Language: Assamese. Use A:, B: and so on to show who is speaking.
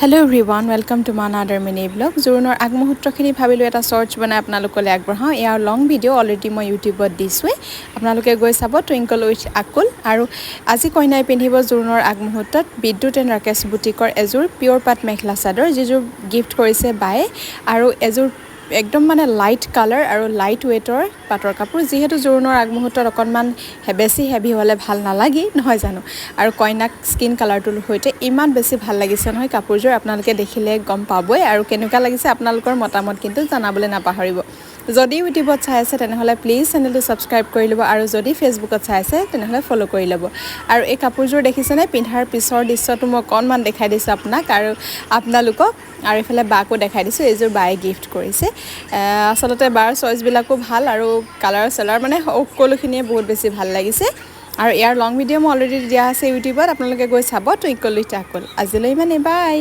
A: Hello everyone, welcome to my another mini vlog. জুৰুনৰ আগমুহূৰ্তখিনি ভাবিলো এটা শৰ্টছ বনাই আপোনালোকলৈ আগবঢ়াওঁ। ইয়াৰ লং ভিডিঅ' অলৰেডি মই ইউটিউবত দিছোঁৱে। আপোনালোকে গৈ চাব টুইংকল উইথ আকুল। আৰু আজি কইনাই পিন্ধিব জুৰুনৰ আগমুহূৰ্তত বিদ্যুৎ এণ্ড ৰাকেশ বুটিকৰ এযোৰ পিয়ৰ পাট মেখেলা চাদৰ, যিযোৰ গিফ্ট কৰিছে বায়ে, আৰু এযোৰ একদম মানে লাইট কালাৰ আৰু লাইট ৱেটৰ পাটৰ কাপোৰ। যিহেতু জোৰোণৰ আগমুহূৰ্তত অকণমান বেছি হেভি হ'লে ভাল নালাগি নহয় জানো, আৰু কইনাক স্কিন কালাৰটোৰ সৈতে ইমান বেছি ভাল লাগিছে নহয় কাপোৰযোৰ। আপোনালোকে দেখিলে গম পাবই, আৰু কেনেকুৱা লাগিছে আপোনালোকৰ মতামত কিন্তু জনাবলৈ নাপাহৰিব। যদি ইউটিউবত চাই আছে তেনেহ'লে প্লিজ চেনেলটো ছাবস্ক্ৰাইব কৰি ল'ব, আৰু যদি ফেচবুকত চাই আছে তেনেহ'লে ফ'ল' কৰি ল'ব। আৰু এই কাপোৰযোৰ দেখিছেনে, পিন্ধাৰ পিছৰ দৃশ্যটো মই অকণমান দেখাই দিছোঁ আপোনাক আৰু আপোনালোকক, আৰু এইফালে বাকো দেখাই দিছোঁ। এইযোৰ বায়ে গিফ্ট কৰিছে। আচলতে বাৰ চইচবিলাকো ভাল, আৰু কালাৰ চালাৰ মানে সকলোখিনিয়ে বহুত বেছি ভাল লাগিছে। আৰু ইয়াৰ লং ভিডিঅ' মই অলৰেডি দিয়া আছে ইউটিউবত, আপোনালোকে গৈ চাব টুইংকল উইথ আকুল। আজিলৈ ইমানেই, বাই।